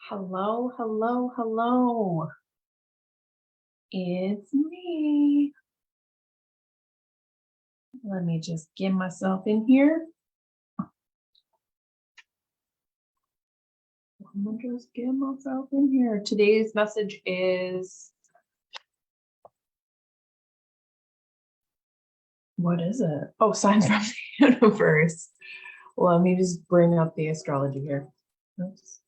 Hello, hello, hello. It's me. Let me just get myself in here. Today's message is, what is it? Oh, signs from the universe. Let me just bring up the astrology here. Oops.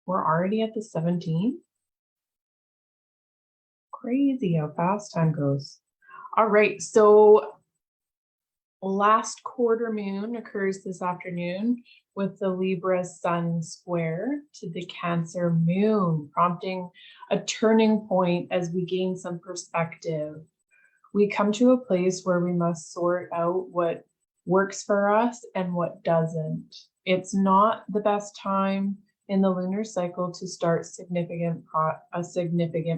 We're already at the 17th. Crazy how fast time goes. All right, so last quarter moon occurs this afternoon with the Libra sun square to the Cancer moon, prompting a turning point as we gain some perspective. We come to a place where we must sort out what works for us and what doesn't. It's not the best time in the lunar cycle to start a significant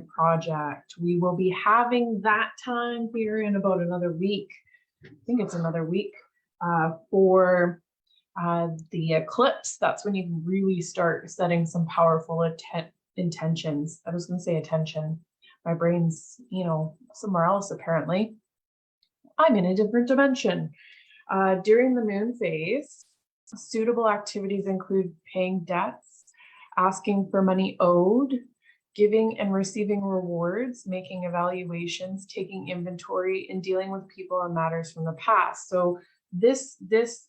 project. We will be having that time here in about another week. I think it's another week for the eclipse. That's when you can really start setting some powerful intentions. I was going to say attention. My brain's, somewhere else apparently. I'm in a different dimension. During the moon phase, suitable activities include paying debts, asking for money owed, giving and receiving rewards, making evaluations, taking inventory, and dealing with people and matters from the past. So this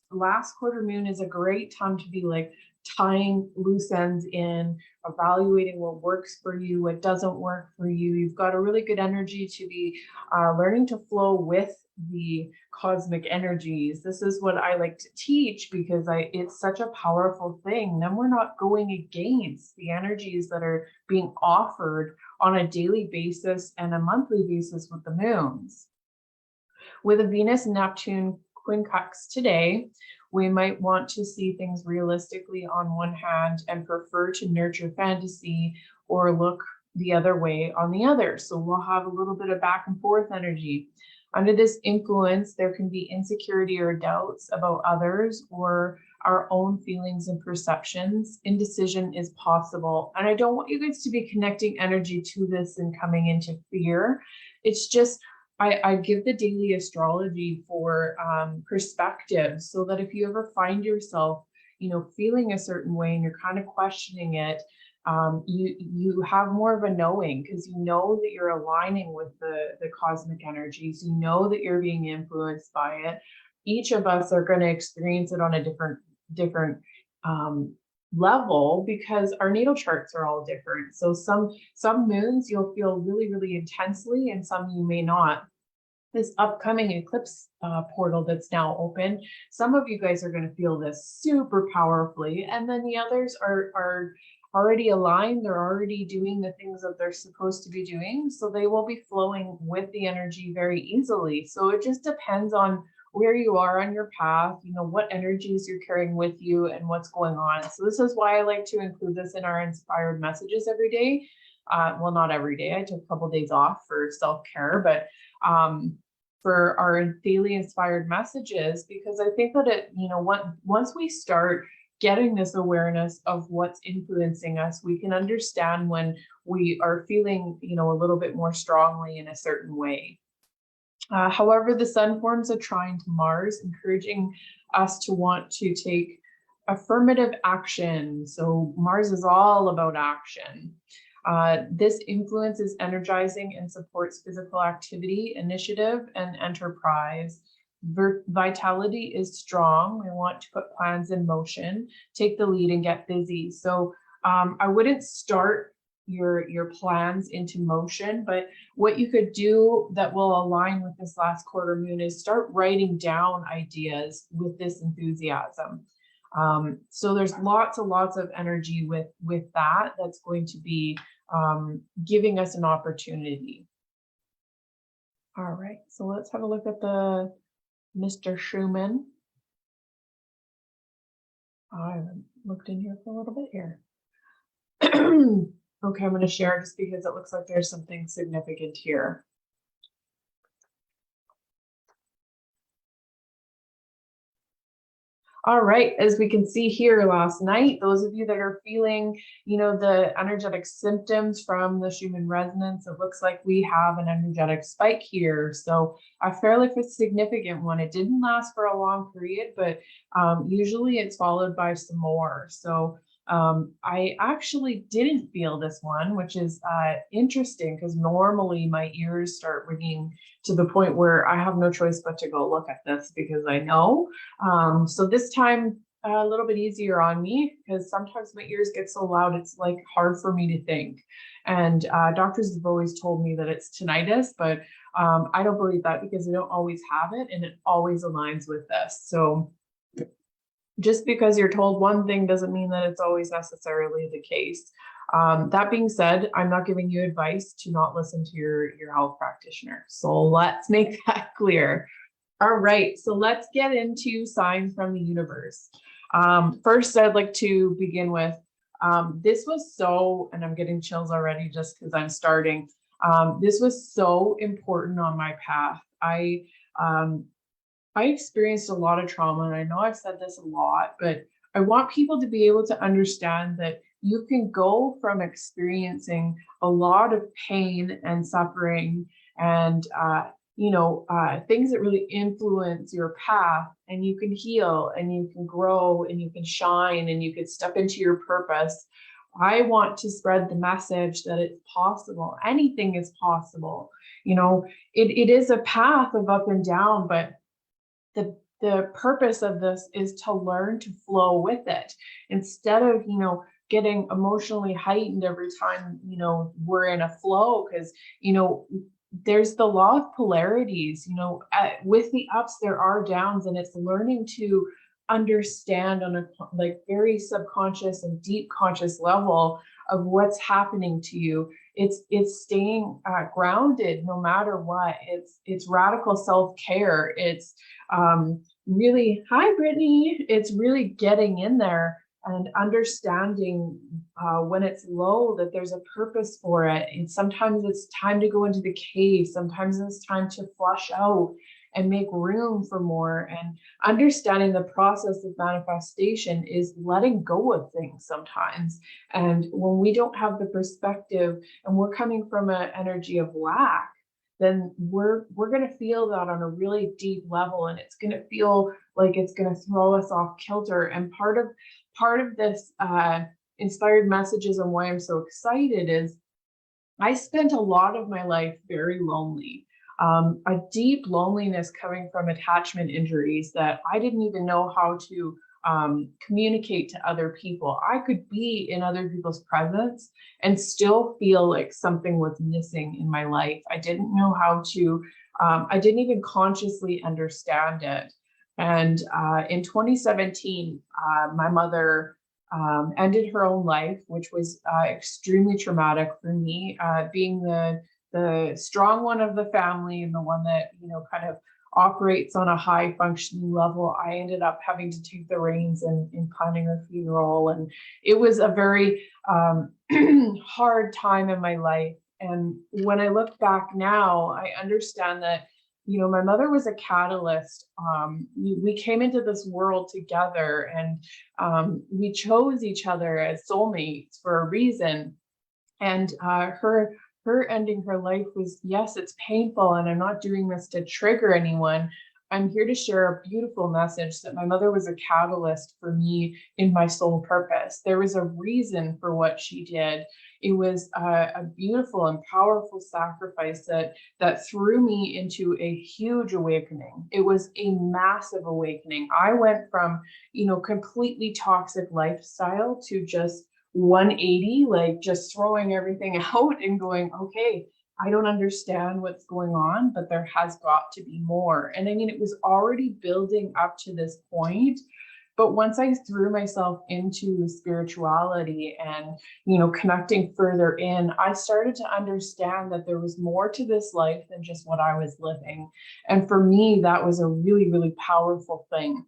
last quarter moon is a great time to be like tying loose ends in, evaluating what works for you, what doesn't work for you. You've got a really good energy to be learning to flow with the cosmic energies. This is what I like to teach because it's such a powerful thing. Then we're not going against the energies that are being offered on a daily basis and a monthly basis with the moons. With a Venus and Neptune quincunx today, we might want to see things realistically on one hand and prefer to nurture fantasy or look the other way on the other. So we'll have a little bit of back and forth energy. Under this influence, there can be insecurity or doubts about others or our own feelings and perceptions. Indecision is possible. And I don't want you guys to be connecting energy to this and coming into fear. It's just, I give the daily astrology for perspective, so that if you ever find yourself, feeling a certain way and you're kind of questioning it, you have more of a knowing, because you know that you're aligning with the cosmic energies. You know that you're being influenced by it. Each of us are going to experience it on a different level, because our natal charts are all different. So some moons you'll feel really, really intensely, and some you may not. This upcoming eclipse portal that's now open, some of you guys are going to feel this super powerfully, and then the others are already aligned. They're already doing the things that they're supposed to be doing, so they will be flowing with the energy very easily. So it just depends on where you are on your path, what energies you're carrying with you and what's going on. So this is why I like to include this in our inspired messages every day. Well, not every day. I took a couple of days off for self-care, but for our daily inspired messages, because I think that once we start getting this awareness of what's influencing us, we can understand when we are feeling, a little bit more strongly in a certain way. However, the sun forms a trine to Mars, encouraging us to want to take affirmative action. So Mars is all about action. This influence is energizing and supports physical activity, initiative, and enterprise. Vitality is strong. We want to put plans in motion, take the lead, and get busy. So I wouldn't start your plans into motion, but what you could do that will align with this last quarter moon is start writing down ideas with this enthusiasm. So there's lots of energy with that's going to be giving us an opportunity. All right, so let's have a look at the Mr. Schumann. I haven't looked in here for a little bit here. Okay, I'm going to share just because it looks like there's something significant here. All right, as we can see here last night, those of you that are feeling, the energetic symptoms from the Schumann resonance, it looks like we have an energetic spike here. So a fairly significant one. It didn't last for a long period, but usually it's followed by some more. So I actually didn't feel this one, which is interesting because normally my ears start ringing to the point where I have no choice but to go look at this because I know. So this time a little bit easier on me because sometimes my ears get so loud it's like hard for me to think. And doctors have always told me that it's tinnitus, but I don't believe that because I don't always have it and it always aligns with this. So just because you're told one thing doesn't mean that it's always necessarily the case. That being said, I'm not giving you advice to not listen to your health practitioner. So let's make that clear. All right, so let's get into signs from the universe. First, I'd like to begin with, this was so, and I'm getting chills already just because I'm starting. This was so important on my path. I experienced a lot of trauma, and I know I've said this a lot, but I want people to be able to understand that you can go from experiencing a lot of pain and suffering and things that really influence your path, and you can heal and you can grow and you can shine and you can step into your purpose. I want to spread the message that it's possible. Anything is possible. It is a path of up and down, but the purpose of this is to learn to flow with it instead of getting emotionally heightened every time we're in a flow, because there's the law of polarities. With the ups there are downs, and it's learning to understand on a very subconscious and deep conscious level of what's happening to you. It's staying grounded no matter what. It's radical self-care. It's really, hi Brittany, it's really getting in there and understanding when it's low that there's a purpose for it. And sometimes it's time to go into the cave. Sometimes it's time to flush out and make room for more. And understanding the process of manifestation is letting go of things sometimes. And when we don't have the perspective and we're coming from an energy of lack, then we're going to feel that on a really deep level, and it's going to feel like it's going to throw us off kilter. And part of this inspired messages and why I'm so excited is I spent a lot of my life very lonely. A deep loneliness coming from attachment injuries that I didn't even know how to communicate to other people. I could be in other people's presence and still feel like something was missing in my life. I didn't know how to, I didn't even consciously understand it. And in 2017, my mother ended her own life, which was extremely traumatic for me, being the strong one of the family and the one that kind of operates on a high functioning level. I ended up having to take the reins in planning her funeral, and it was a very hard time in my life. And when I look back now, I understand that my mother was a catalyst. We came into this world together, and we chose each other as soulmates for a reason. And her ending her life was, yes, it's painful, and I'm not doing this to trigger anyone. I'm here to share a beautiful message that my mother was a catalyst for me in my soul purpose. There was a reason for what she did. It was a beautiful and powerful sacrifice that threw me into a huge awakening. It was a massive awakening. I went from, completely toxic lifestyle to just 180, like just throwing everything out and going, okay, I don't understand what's going on, but there has got to be more. And I mean, it was already building up to this point. But once I threw myself into spirituality and, connecting further in, I started to understand that there was more to this life than just what I was living. And for me, that was a really, really powerful thing.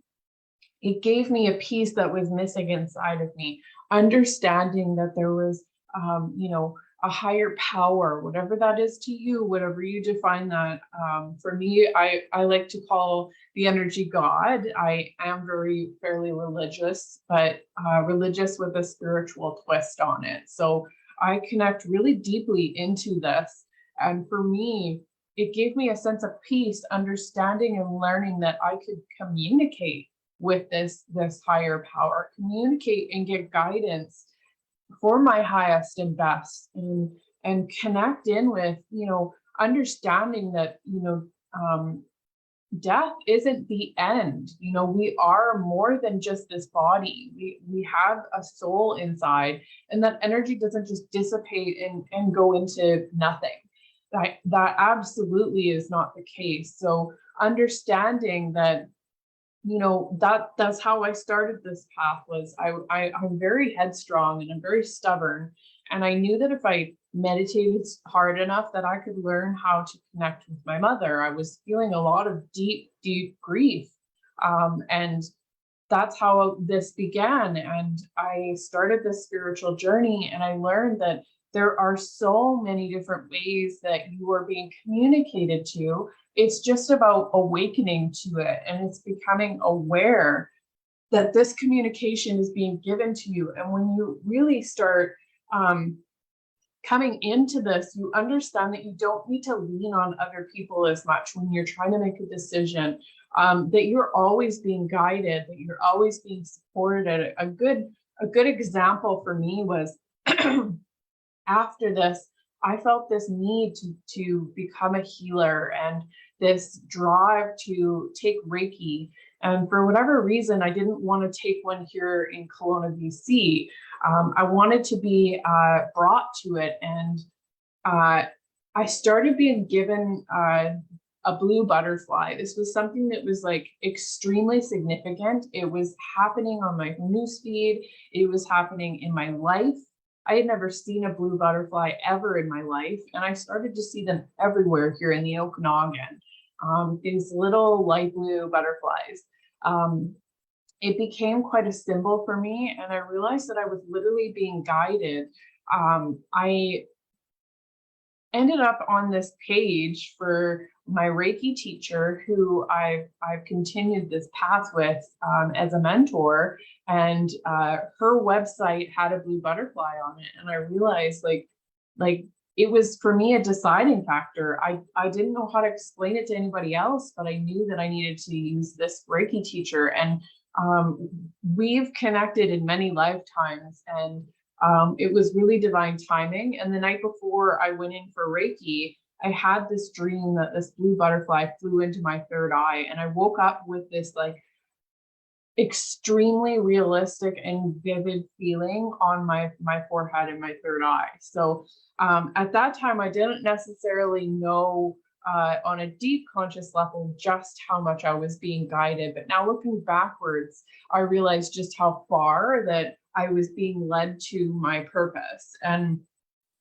It gave me a piece that was missing inside of me. understanding that there was, you know, a higher power, whatever that is to you, whatever you define that. For me, I like to call the energy God. I am very fairly religious, but religious with a spiritual twist on it. So I connect really deeply into this. And for me, it gave me a sense of peace, understanding and learning that I could communicate with this higher power, communicate and get guidance for my highest and best, and connect in with, you know, understanding that, you know, death isn't the end. You know, we are more than just this body. We have a soul inside, and that energy doesn't just dissipate and go into nothing. That absolutely is not the case. So understanding that, you know, that's how I started this path. Was I'm very headstrong and I'm very stubborn, and I knew that if I meditated hard enough that I could learn how to connect with my mother. I was feeling a lot of deep grief, and that's how this began. And I started this spiritual journey, and I learned that there are so many different ways that you are being communicated to. It's just about awakening to it, and it's becoming aware that this communication is being given to you. And when you really start coming into this, you understand that you don't need to lean on other people as much when you're trying to make a decision, that you're always being guided, that you're always being supported. A good example for me was after this, I felt this need to become a healer and this drive to take Reiki. And for whatever reason, I didn't want to take one here in Kelowna, BC. I wanted to be brought to it. And I started being given a blue butterfly. This was something that was like extremely significant. It was happening on my newsfeed. It was happening in my life. I had never seen a blue butterfly ever in my life, and I started to see them everywhere here in the Okanagan. These little light blue butterflies. It became quite a symbol for me, and I realized that I was literally being guided. I ended up on this page for my Reiki teacher, who I've continued this path with as a mentor, and her website had a blue butterfly on it, and I realized like it was for me a deciding factor. I didn't know how to explain it to anybody else, but I knew that I needed to use this Reiki teacher, and we've connected in many lifetimes, and it was really divine timing. And the night before I went in for Reiki, I had this dream that this blue butterfly flew into my third eye, and I woke up with this like extremely realistic and vivid feeling on my forehead and my third eye. So at that time, I didn't necessarily know on a deep conscious level just how much I was being guided. But now looking backwards, I realized just how far that I was being led to my purpose. And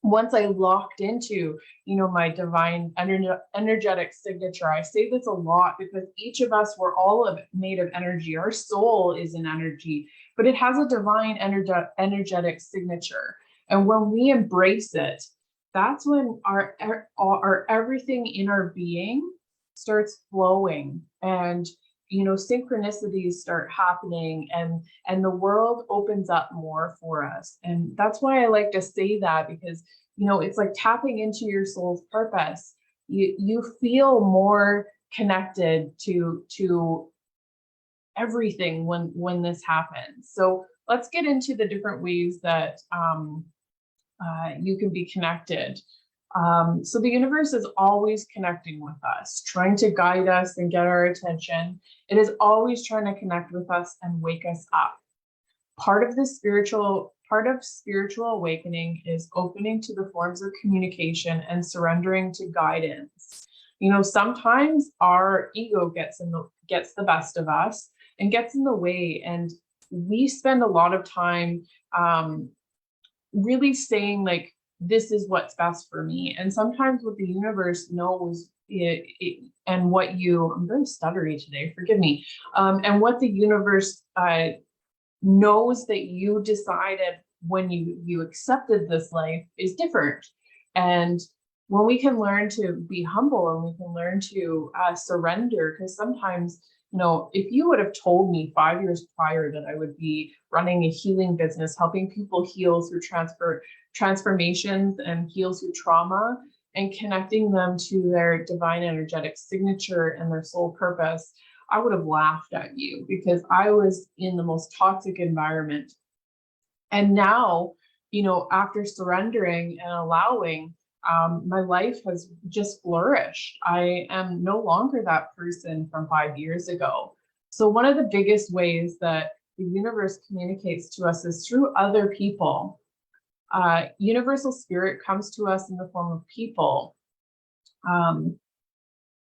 once I locked into, you know, my divine energetic signature, I say this a lot because each of us, we're all made of energy. Our soul is an energy, but it has a divine energetic signature. And when we embrace it, that's when our everything in our being starts flowing, and you know, synchronicities start happening, and the world opens up more for us. And that's why I like to say that, because you know, it's like tapping into your soul's purpose. You feel more connected to everything when this happens. So let's get into the different ways that you can be connected. So the universe is always connecting with us, trying to guide us and get our attention. It is always trying to connect with us and wake us up. Part of spiritual awakening is opening to the forms of communication and surrendering to guidance. You know, sometimes our ego gets the best of us and gets in the way, and we spend a lot of time really saying like, this is what's best for me. And sometimes what the universe knows and what I'm very stuttery today, forgive me. And what the universe knows that you decided when you accepted this life is different. And when we can learn to be humble and we can learn to surrender, because sometimes, you know, if you would have told me 5 years prior that I would be running a healing business, helping people heal through transformations and heal through trauma and connecting them to their divine energetic signature and their soul purpose, I would have laughed at you, because I was in the most toxic environment. And now, you know, after surrendering and allowing, my life has just flourished. I am no longer that person from 5 years ago. So one of the biggest ways that the universe communicates to us is through other people. Universal spirit comes to us in the form of people.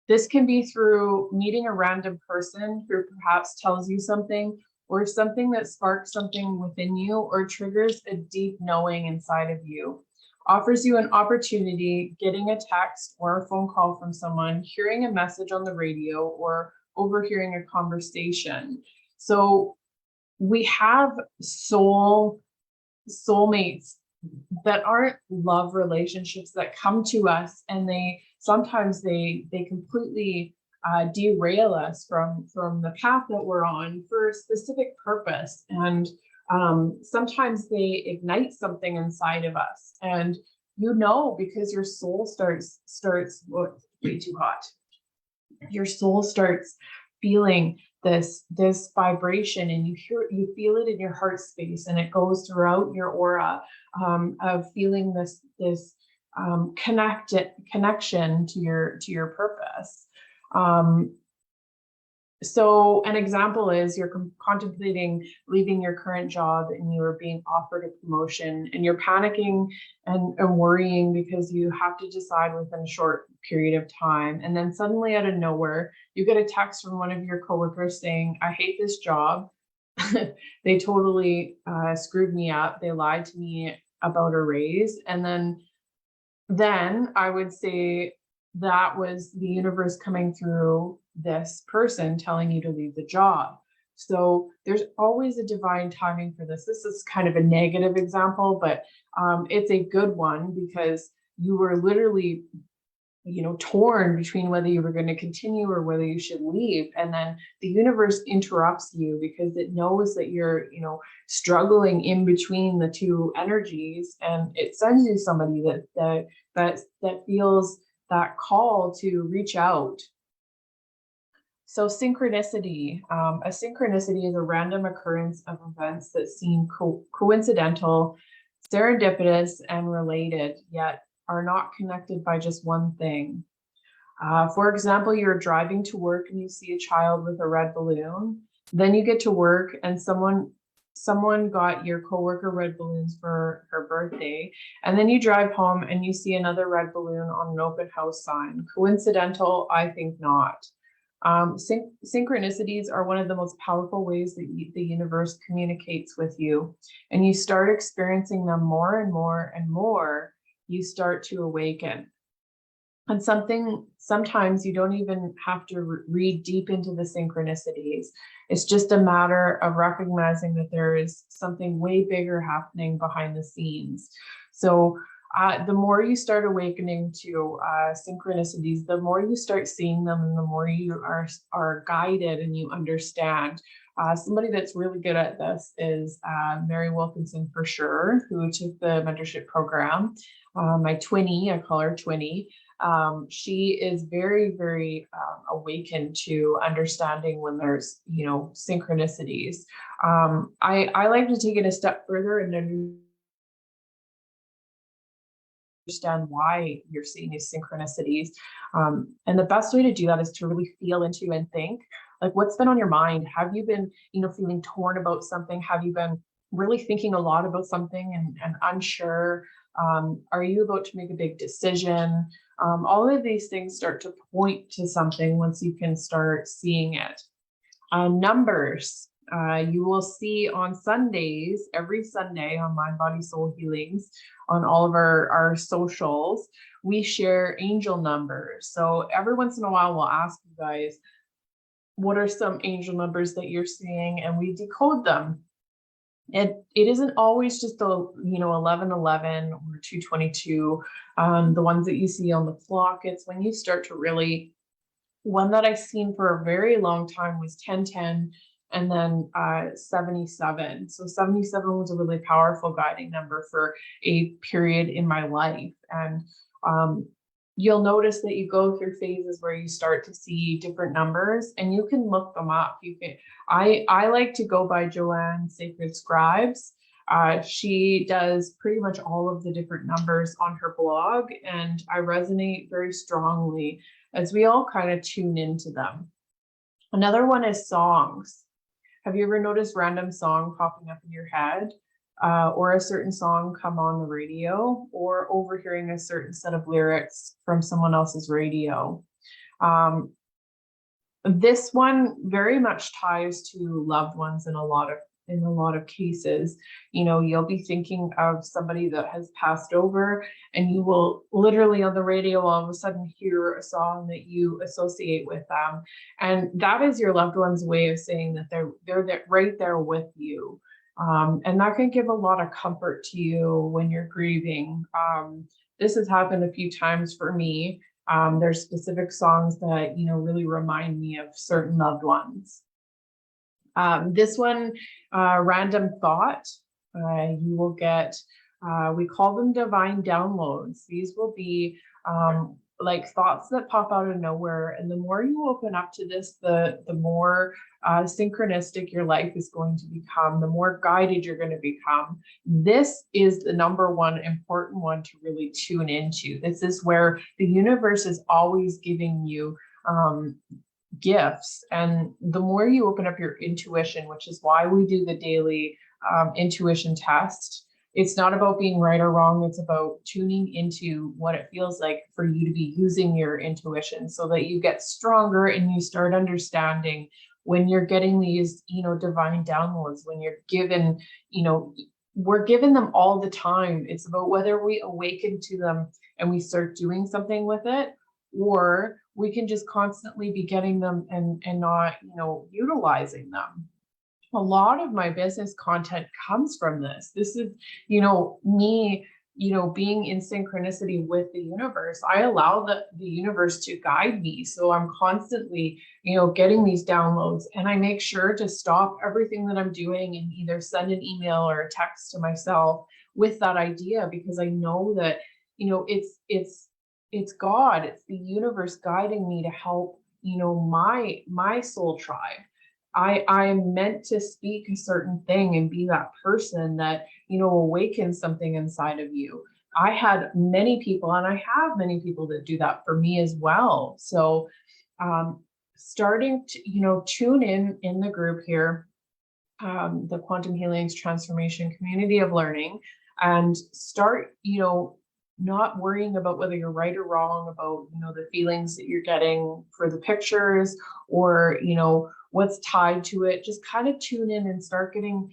This can be through meeting a random person who perhaps tells you something, or something that sparks something within you, or triggers a deep knowing inside of you, offers you an opportunity, getting a text or a phone call from someone, hearing a message on the radio, or overhearing a conversation. So we have soulmates that aren't love relationships that come to us, and they sometimes they completely derail us from the path that we're on for a specific purpose. And sometimes they ignite something inside of us, and you know, because your soul starts oh, way too hot. Your soul starts feeling this vibration, and you feel it in your heart space, and it goes throughout your aura, of feeling this connection to your purpose. So an example is you're contemplating leaving your current job, and you are being offered a promotion, and you're panicking and worrying because you have to decide within a short period of time. And then suddenly, out of nowhere, you get a text from one of your coworkers saying, "I hate this job. They totally screwed me up. They lied to me about a raise." And then I would say that was the universe coming through this person telling you to leave the job. So there's always a divine timing for this. This is kind of a negative example, but it's a good one, because you were literally, you know, torn between whether you were going to continue or whether you should leave. And then the universe interrupts you because it knows that you're, you know, struggling in between the two energies, and it sends you somebody that feels that call to reach out. So synchronicity, a synchronicity is a random occurrence of events that seem coincidental, serendipitous, and related, yet are not connected by just one thing. For example, you're driving to work and you see a child with a red balloon. Then you get to work and someone got your coworker red balloons for her birthday. And then you drive home and you see another red balloon on an open house sign. Coincidental? I think not. Synchronicities are one of the most powerful ways that the universe communicates with you, and you start experiencing them more and more and more. You start to awaken. And sometimes you don't even have to read deep into the synchronicities. It's just a matter of recognizing that there is something way bigger happening behind the scenes. So the more you start awakening to synchronicities, the more you start seeing them, and the more you are guided and you understand. Somebody that's really good at this is Mary Wilkinson, for sure, who took the mentorship program. My twinnie, I call her twinnie. She is very, very awakened to understanding when there's, you know, synchronicities. I like to take it a step further and understand why you're seeing these synchronicities. And the best way to do that is to really feel into and think, like, what's been on your mind? Have you been, you know, feeling torn about something? Have you been really thinking a lot about something and unsure? Are you about to make a big decision? All of these things start to point to something once you can start seeing it. Numbers. You will see on Sundays, every Sunday on Mind, Body, Soul Healings, on all of our socials, we share angel numbers. So every once in a while, we'll ask you guys, what are some angel numbers that you're seeing? And we decode them. it isn't always just the 1111 or 222, the ones that you see on the clock. It's when you start to really, one that I've seen for a very long time was 1010 and then 77. So 77 was a really powerful guiding number for a period in my life. And you'll notice that you go through phases where you start to see different numbers, and you can look them up. You can. I like to go by Joanne Sacred Scribes. She does pretty much all of the different numbers on her blog, and I resonate very strongly as we all kind of tune into them. Another one is songs. Have you ever noticed random song popping up in your head, or a certain song come on the radio, or overhearing a certain set of lyrics from someone else's radio? This one very much ties to loved ones in a lot of cases. You'll be thinking of somebody that has passed over, and you will literally on the radio all of a sudden hear a song that you associate with them, and that is your loved one's way of saying that they're right there with you. And that can give a lot of comfort to you when you're grieving. This has happened a few times for me. There's specific songs that really remind me of certain loved ones. This one, random thought, you will get, we call them divine downloads. These will be like thoughts that pop out of nowhere. And the more you open up to this, the more synchronistic your life is going to become, the more guided you're going to become. This is the number one important one to really tune into. This is where the universe is always giving you gifts, and the more you open up your intuition, which is why we do the daily intuition test. It's not about being right or wrong. It's about tuning into what it feels like for you to be using your intuition, so that you get stronger and you start understanding when you're getting these divine downloads, when you're given, we're given them all the time. It's about whether we awaken to them and we start doing something with it, or we can just constantly be getting them and not utilizing them. A lot of my business content comes from this. This is me being in synchronicity with the universe. I allow the universe to guide me, so I'm constantly getting these downloads, and I make sure to stop everything that I'm doing and either send an email or a text to myself with that idea, because I know that it's God, it's the universe guiding me to help my soul tribe. I am meant to speak a certain thing and be that person that awakens something inside of you. I had many people, and I have many people that do that for me as well. So starting to tune in the group here, the Quantum Healing's Transformation Community of Learning, and start not worrying about whether you're right or wrong about the feelings that you're getting for the pictures, or what's tied to it. Just kind of tune in and start getting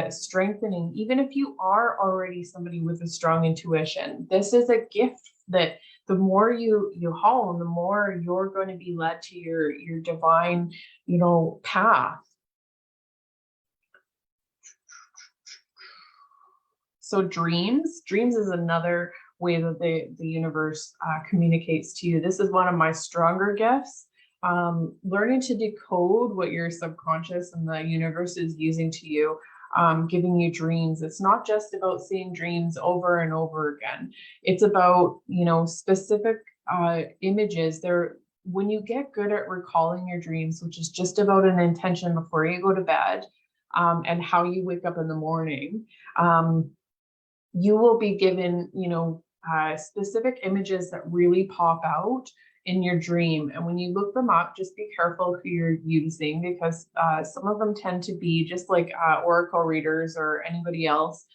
strengthening. Even if you are already somebody with a strong intuition, this is a gift that the more you hone, the more you're going to be led to your divine path. So dreams is another way that the universe communicates to you. This is one of my stronger gifts. Learning to decode what your subconscious and the universe is using to you, giving you dreams. It's not just about seeing dreams over and over again. It's about specific images. When you get good at recalling your dreams, which is just about an intention before you go to bed, and how you wake up in the morning, you will be given, specific images that really pop out in your dream. And when you look them up, just be careful who you're using, because some of them tend to be just like oracle readers or anybody else,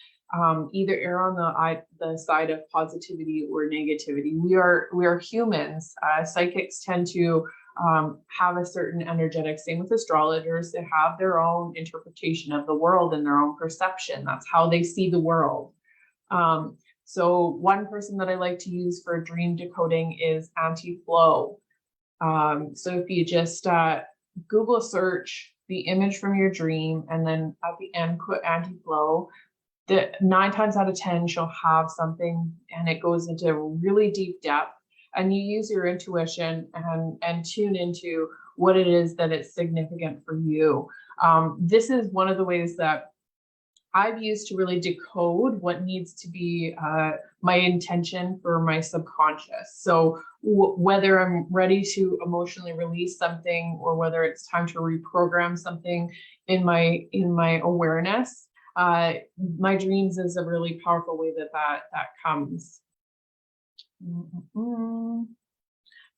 either err on the side of positivity or negativity. We are humans. Psychics tend to have a certain energetic. Same with astrologers. They have their own interpretation of the world and their own perception. That's how they see the world. So one person that I like to use for dream decoding is Anti-Flow. So if you just Google search the image from your dream, and then at the end put anti-flow. The 9 times out of 10 she'll have something, and it goes into really deep depth, and you use your intuition and tune into what it is that it's significant for you. This is one of the ways that I've used to really decode what needs to be my intention for my subconscious. So whether I'm ready to emotionally release something, or whether it's time to reprogram something in my awareness, my dreams is a really powerful way that comes.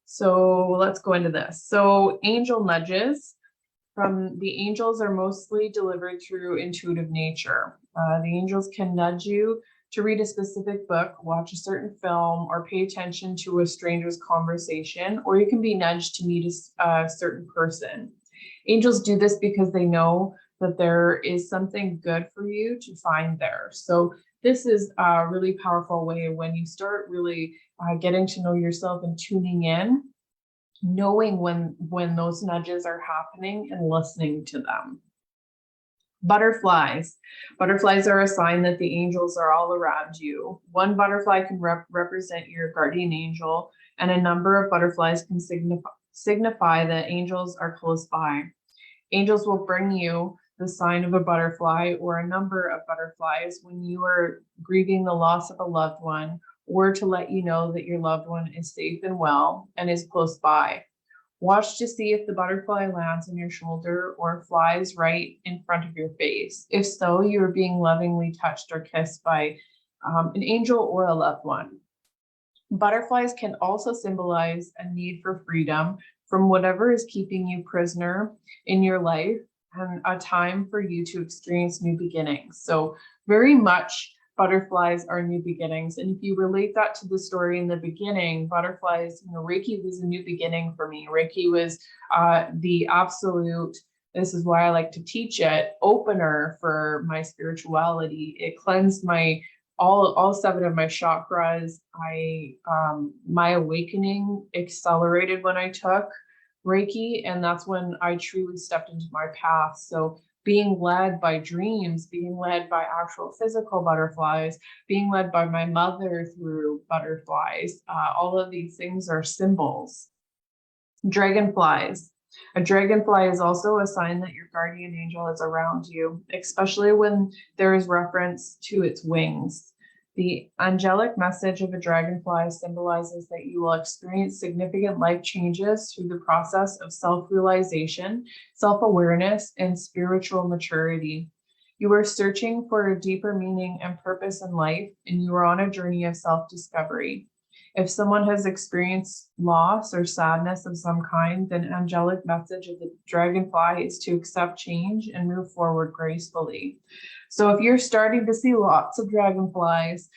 So let's go into this. So angel nudges from the angels are mostly delivered through intuitive nature. The angels can nudge you to read a specific book, watch a certain film, or pay attention to a stranger's conversation, or you can be nudged to meet a certain person. Angels do this because they know that there is something good for you to find there. So this is a really powerful way when you start really getting to know yourself and tuning in, knowing when those nudges are happening and listening to them. Butterflies. Butterflies are a sign that the angels are all around you. One butterfly can represent your guardian angel, and a number of butterflies can signify that angels are close by. Angels will bring you the sign of a butterfly or a number of butterflies when you are grieving the loss of a loved one, or to let you know that your loved one is safe and well and is close by. Watch to see if the butterfly lands on your shoulder or flies right in front of your face. If so, you are being lovingly touched or kissed by an angel or a loved one. Butterflies can also symbolize a need for freedom from whatever is keeping you prisoner in your life, and a time for you to experience new beginnings. So very much butterflies are new beginnings. And if you relate that to the story in the beginning, butterflies, Reiki was a new beginning for me. Reiki was the absolute, this is why I like to teach it, opener for my spirituality. It cleansed my all 7 of my chakras. My awakening accelerated when I took Reiki, and that's when I truly stepped into my path. So being led by dreams, being led by actual physical butterflies, being led by my mother through butterflies, all of these things are symbols. Dragonflies. A dragonfly is also a sign that your guardian angel is around you, especially when there is reference to its wings. The angelic message of a dragonfly symbolizes that you will experience significant life changes through the process of self-realization, self-awareness, and spiritual maturity. You are searching for a deeper meaning and purpose in life, and you are on a journey of self-discovery. If someone has experienced loss or sadness of some kind, then angelic message of the dragonfly is to accept change and move forward gracefully. So if you're starting to see lots of dragonflies,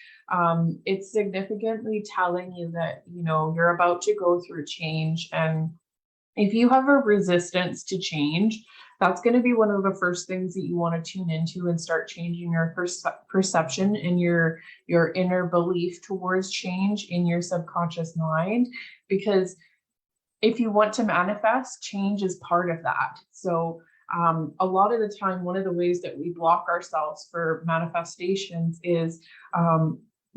it's significantly telling you that, you're about to go through change. And if you have a resistance to change, that's going to be one of the first things that you want to tune into and start changing your perception and your inner belief towards change in your subconscious mind. Because if you want to manifest, change is part of that. So a lot of the time, one of the ways that we block ourselves for manifestations is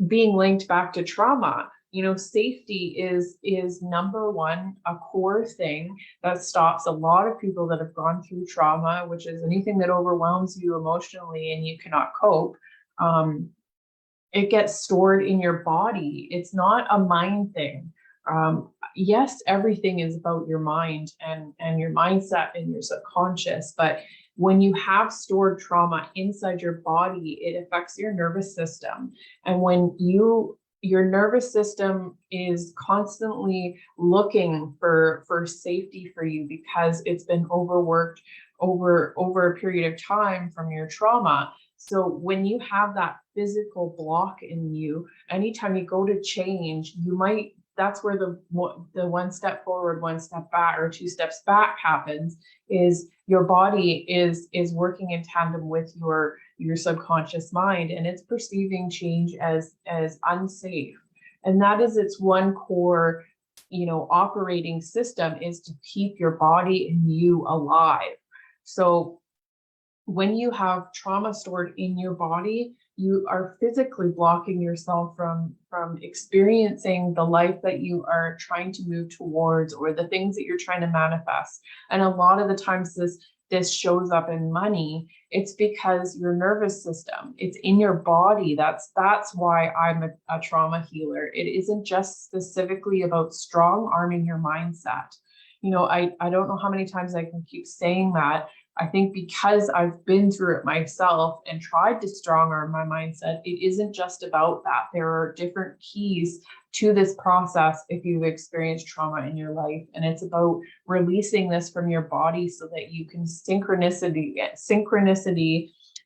being linked back to trauma. Safety is number one, a core thing that stops a lot of people that have gone through trauma, which is anything that overwhelms you emotionally and you cannot cope. It gets stored in your body. It's not a mind thing. Yes, everything is about your mind and your mindset and your subconscious, but when you have stored trauma inside your body, it affects your nervous system. And when your nervous system is constantly looking for safety for you because it's been overworked over a period of time from your trauma. So when you have that physical block in you, anytime you go to change, that's where the 1 step forward, 1 step back, or 2 steps back happens, is your body is working in tandem with your subconscious mind, and it's perceiving change as unsafe. And that is its one core, operating system, is to keep your body and you alive. So when you have trauma stored in your body, you are physically blocking yourself from experiencing the life that you are trying to move towards, or the things that you're trying to manifest. And a lot of the times this shows up in money. It's because your nervous system, it's in your body. That's why I'm a trauma healer. It isn't just specifically about strong arming your mindset. You know, I don't know how many times I can keep saying that. I think because I've been through it myself and tried to strong arm my mindset, it isn't just about that. There are different keys to this process if you've experienced trauma in your life. And it's about releasing this from your body so that you can synchronicity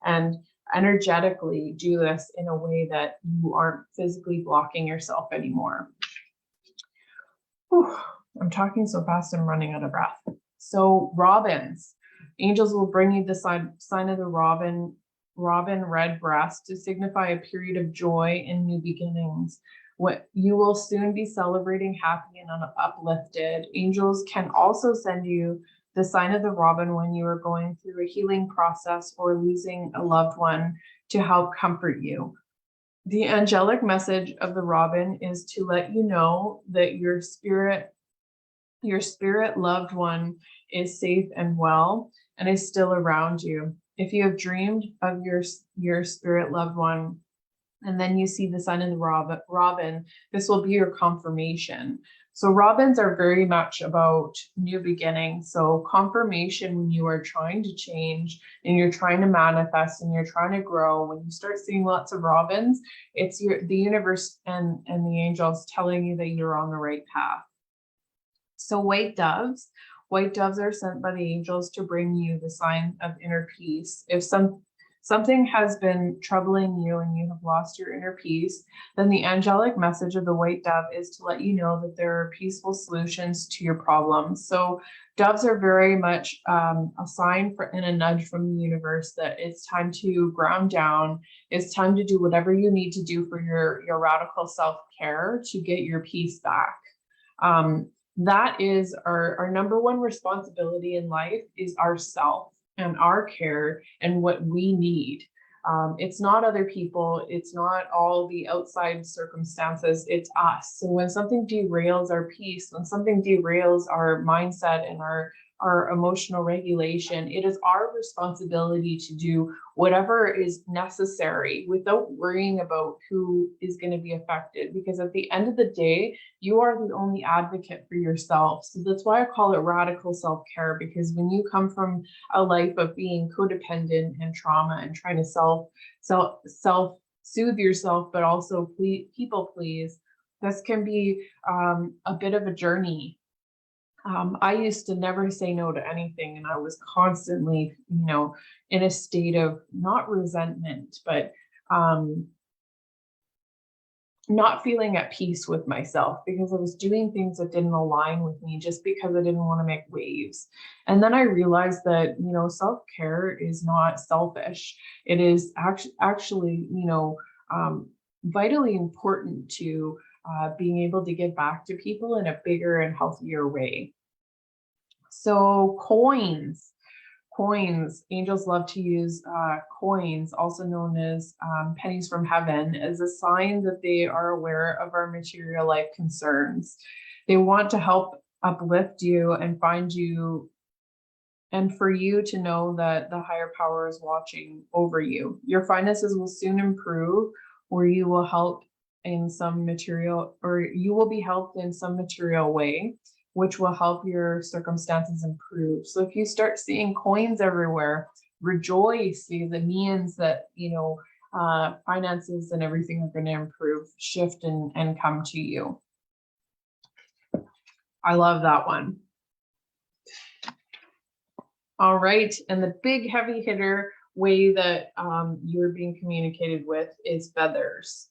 and energetically do this in a way that you aren't physically blocking yourself anymore. Whew, I'm talking so fast, I'm running out of breath. So robins. Angels will bring you the sign of the robin red breast to signify a period of joy and new beginnings. What you will soon be celebrating happy and uplifted. Angels can also send you the sign of the robin when you are going through a healing process or losing a loved one to help comfort you. The angelic message of the robin is to let you know that your spirit loved one is safe and well and is still around you. If you have dreamed of your spirit loved one, and then you see the sign of the robin, this will be your confirmation. So robins are very much about new beginnings. So confirmation when you are trying to change and you're trying to manifest and you're trying to grow, when you start seeing lots of robins, it's the universe and the angels telling you that you're on the right path. So white doves are sent by the angels to bring you the sign of inner peace. If something has been troubling you and you have lost your inner peace, then the angelic message of the white dove is to let you know that there are peaceful solutions to your problems. So doves are very much a sign and a nudge from the universe that it's time to ground down. It's time to do whatever you need to do for your radical self-care to get your peace back. That is our number one responsibility in life, is ourself and our care and what we need. It's not other people. It's not all the outside circumstances. It's us. So when something derails our peace, when something derails our mindset and our emotional regulation, it is our responsibility to do whatever is necessary without worrying about who is going to be affected. Because at the end of the day, you are the only advocate for yourself. So that's why I call it radical self-care, because when you come from a life of being codependent and trauma and trying to self-soothe yourself, but also people please, this can be a bit of a journey. I used to never say no to anything, and I was constantly, in a state of not resentment, but not feeling at peace with myself because I was doing things that didn't align with me just because I didn't want to make waves. And then I realized that, self-care is not selfish. It is actually, vitally important to being able to give back to people in a bigger and healthier way. So coins, angels love to use coins, also known as pennies from heaven, as a sign that they are aware of our material life concerns. They want to help uplift you and find you, and for you to know that the higher power is watching over you. Your finances will soon improve, or you will help in some material, or you will be helped in some material way, which will help your circumstances improve. So if you start seeing coins everywhere, rejoice, because it means that, finances and everything are going to improve, shift, and come to you. I love that one. All right, and the big heavy hitter way that you're being communicated with is feathers.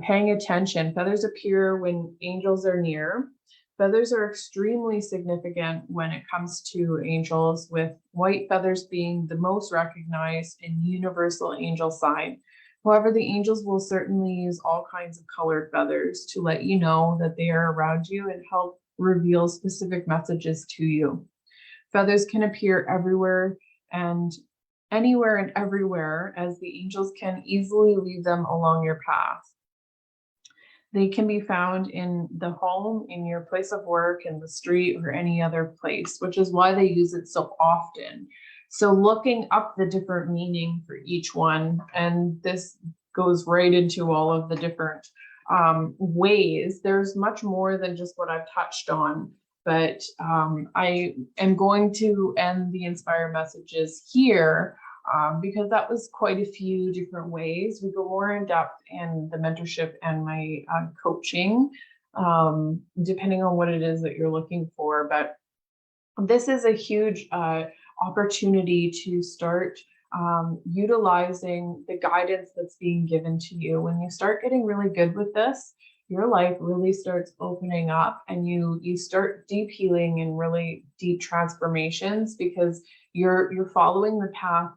Paying attention. Feathers appear when angels are near. Feathers are extremely significant when it comes to angels, with white feathers being the most recognized and universal angel sign. However, the angels will certainly use all kinds of colored feathers to let you know that they are around you and help reveal specific messages to you. Feathers can appear everywhere and anywhere and everywhere, as the angels can easily leave them along your path. They can be found in the home, in your place of work, in the street, or any other place, which is why they use it so often. So looking up the different meaning for each one, and this goes right into all of the different ways. There's much more than just what I've touched on, but I am going to end the Inspire messages here because that was quite a few different ways. We go more in depth in the mentorship and my coaching, depending on what it is that you're looking for. But this is a huge opportunity to start utilizing the guidance that's being given to you. When you start getting really good with this, your life really starts opening up, and you start deep healing and really deep transformations, because you're following the path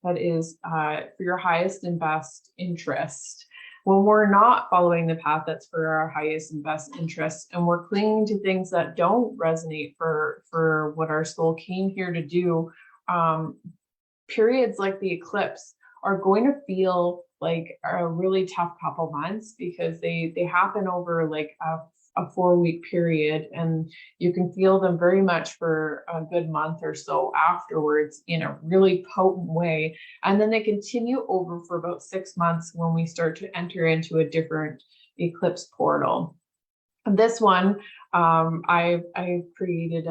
that is for your highest and best interest. When we're not following the path that's for our highest and best interests, and we're clinging to things that don't resonate for what our soul came here to do, periods like the eclipse are going to feel like a really tough couple months, because they happen over like a 4-week period, and you can feel them very much for a good month or so afterwards in a really potent way. And then they continue over for about 6 months when we start to enter into a different eclipse portal. This one, I've created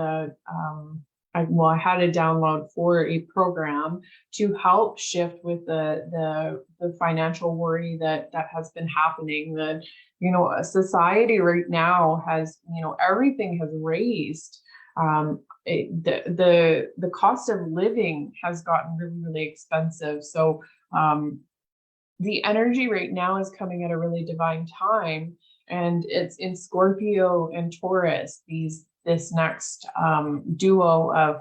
I had a download for a program to help shift with the financial worry that has been happening. That, society right now has, everything has raised. The cost of living has gotten really, really expensive. So the energy right now is coming at a really divine time, and it's in Scorpio and Taurus, this next duo of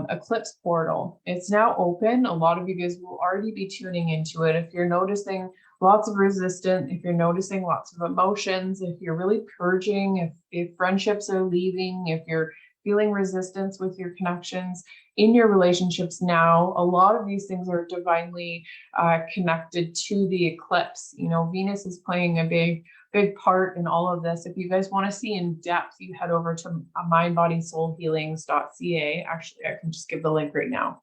eclipse portal. It's now open. A lot of you guys will already be tuning into it. If you're noticing lots of resistance, if you're noticing lots of emotions, if you're really purging, if friendships are leaving, if you're feeling resistance with your connections in your relationships now, a lot of these things are divinely connected to the eclipse. Venus is playing a big part in all of this. If you guys want to see in depth, you head over to mindbodysoulhealings.ca. Actually, I can just give the link right now.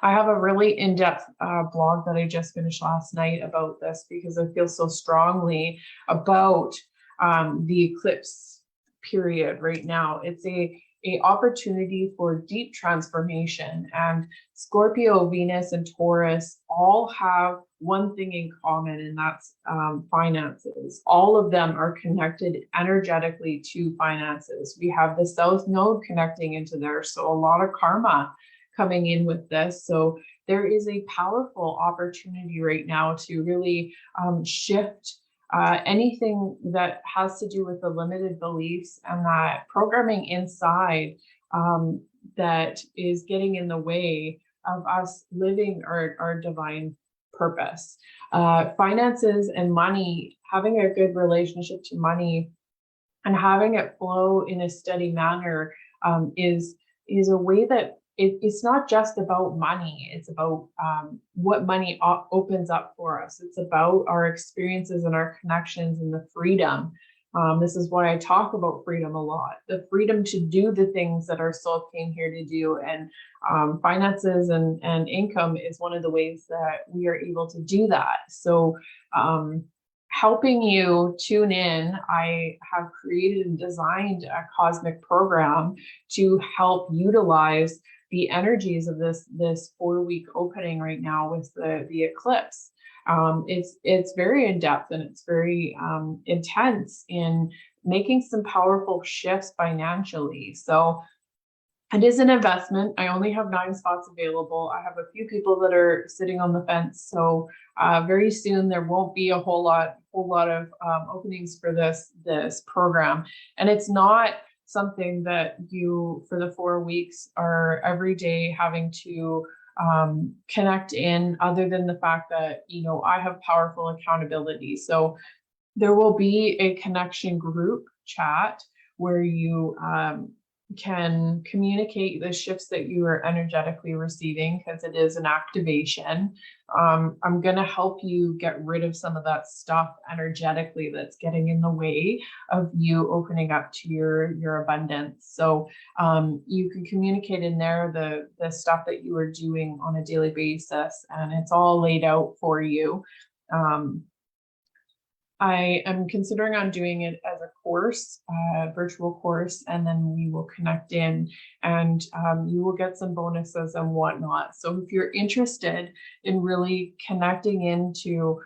I have a really in-depth blog that I just finished last night about this, because I feel so strongly about the eclipse period right now. It's a opportunity for deep transformation, and Scorpio, Venus, and Taurus all have one thing in common, and that's finances. All of them are connected energetically to finances. We have the South Node connecting into there, so a lot of karma coming in with this. So there is a powerful opportunity right now to really shift anything that has to do with the limited beliefs and that programming inside that is getting in the way of us living our divine purpose. Finances and money, having a good relationship to money and having it flow in a steady manner is a way that it's not just about money. It's about what money opens up for us. It's about our experiences and our connections and the freedom. This is why I talk about freedom a lot. The freedom to do the things that our soul came here to do. And finances and income is one of the ways that we are able to do that. So helping you tune in, I have created and designed a cosmic program to help utilize the energies of this 4-week opening right now with the eclipse. It's very in-depth, and it's very intense in making some powerful shifts financially. So it is an investment. I only have 9 spots available. I have a few people that are sitting on the fence. So very soon there won't be a whole lot of openings for this program. And it's not something that you, for the 4 weeks, are every day having to connect in, other than the fact that, I have powerful accountability. So there will be a connection group chat where you can communicate the shifts that you are energetically receiving, because it is an activation. I'm going to help you get rid of some of that stuff energetically that's getting in the way of you opening up to your abundance. So you can communicate in there the stuff that you are doing on a daily basis, and it's all laid out for you. I am considering on doing it as a course, virtual course, and then we will connect in, and you will get some bonuses and whatnot. So if you're interested in really connecting into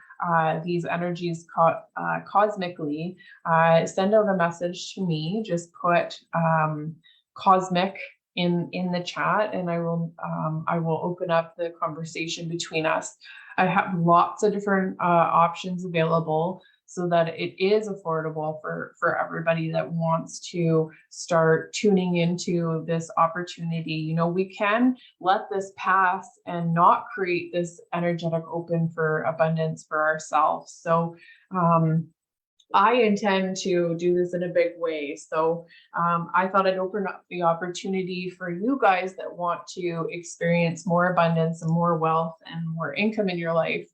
these energies cosmically, send out a message to me. Just put cosmic in the chat, and I will open up the conversation between us. I have lots of different options available, so that it is affordable for everybody that wants to start tuning into this opportunity. You know, we can let this pass and not create this energetic open for abundance for ourselves. So I intend to do this in a big way. So I thought I'd open up the opportunity for you guys that want to experience more abundance and more wealth and more income in your life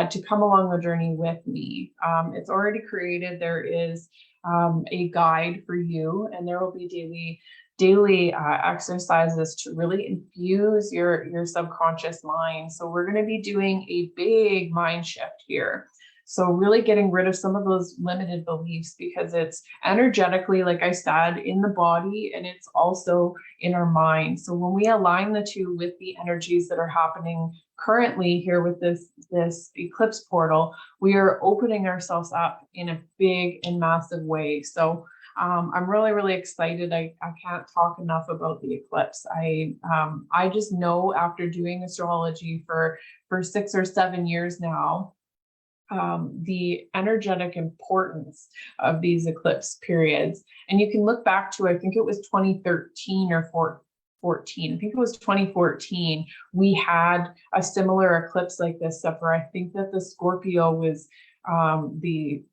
to come along the journey with me. It's already created. There is a guide for you, and there will be daily exercises to really infuse your subconscious mind. So we're going to be doing a big mind shift here. So really getting rid of some of those limited beliefs, because it's energetically, like I said, in the body, and it's also in our mind. So when we align the two with the energies that are happening currently here with this eclipse portal, we are opening ourselves up in a big and massive way. So I'm really, really excited. I can't talk enough about the eclipse. I just know, after doing astrology for 6 or 7 years now, the energetic importance of these eclipse periods. And you can look back to, I think it was 2013 or 14. I think it was 2014. We had a similar eclipse like this, except for I think that the Scorpio was the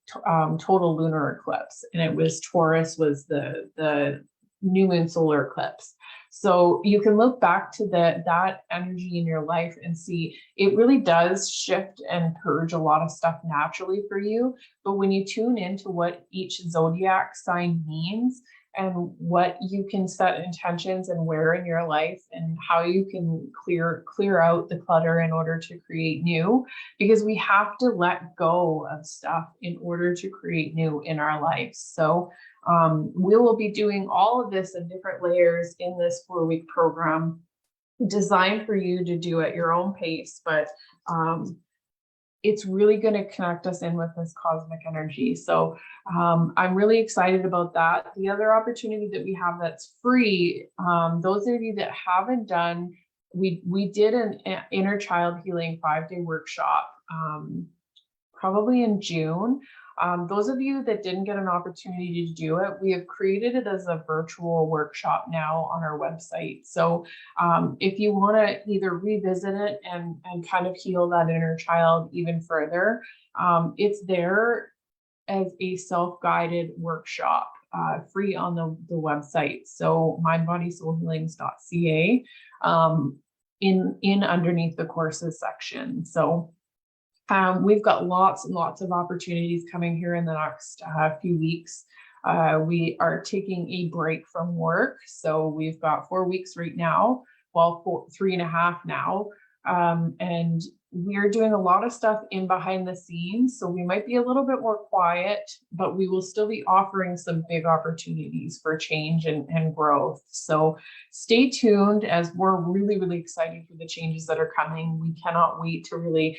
total lunar eclipse, and it was Taurus was the new moon solar eclipse. So you can look back to that energy in your life and see it really does shift and purge a lot of stuff naturally for you. But when you tune into what each zodiac sign means, and what you can set intentions and where in your life, and how you can clear out the clutter in order to create new, because we have to let go of stuff in order to create new in our lives. So we will be doing all of this in different layers in this 4-week program, designed for you to do at your own pace. But it's really going to connect us in with this cosmic energy. So I'm really excited about that. The other opportunity that we have that's free, those of you that haven't done, we did an inner child healing 5-day workshop, probably in June. Those of you that didn't get an opportunity to do it, we have created it as a virtual workshop now on our website. So if you want to either revisit it and kind of heal that inner child even further, it's there as a self-guided workshop, free on the website. So mindbodysoulhealings.ca, in underneath the courses section. So we've got lots and lots of opportunities coming here in the next few weeks. We are taking a break from work. So we've got 4 weeks right now, well, 3.5 now. And we're doing a lot of stuff in behind the scenes. So we might be a little bit more quiet, but we will still be offering some big opportunities for change and growth. So stay tuned, as we're really, really excited for the changes that are coming. We cannot wait to really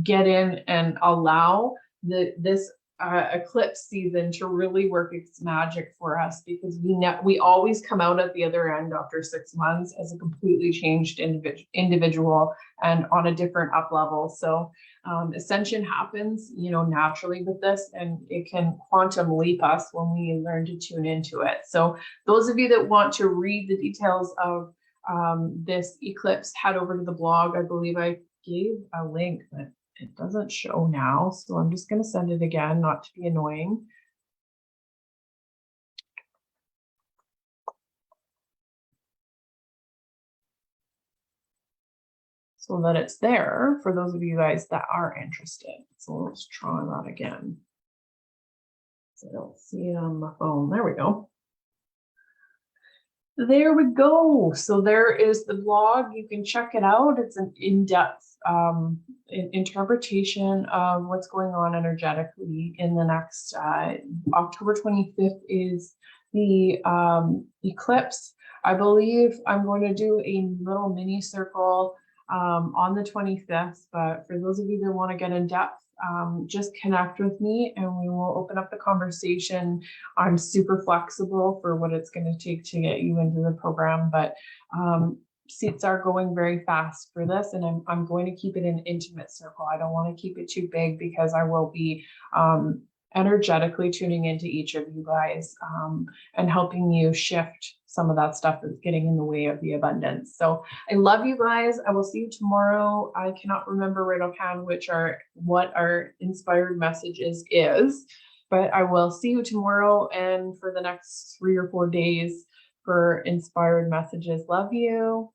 get in and allow this eclipse season to really work its magic for us, because we always come out at the other end after 6 months as a completely changed individual and on a different up level. So ascension happens, naturally with this, and it can quantum leap us when we learn to tune into it. So those of you that want to read the details of this eclipse, head over to the blog. I believe I gave a link, but it doesn't show now, so I'm just going to send it again, not to be annoying. so that it's there for those of you guys that are interested. So let's try that again. So I don't see it on my phone. There we go. There we go. So there is the blog. You can check it out. It's an in-depth interpretation of what's going on energetically in the next October 25th is the eclipse. I believe I'm going to do a little mini circle on the 25th, but for those of you that want to get in depth, just connect with me and we will open up the conversation. I'm super flexible for what it's going to take to get you into the program, but seats are going very fast for this, and I'm going to keep it an intimate circle. I don't want to keep it too big because I will be energetically tuning into each of you guys and helping you shift some of that stuff that's getting in the way of the abundance. So I love you guys. I will see you tomorrow. I cannot remember right offhand what our inspired message is, but I will see you tomorrow and for the next 3 or 4 days for inspired messages. Love you.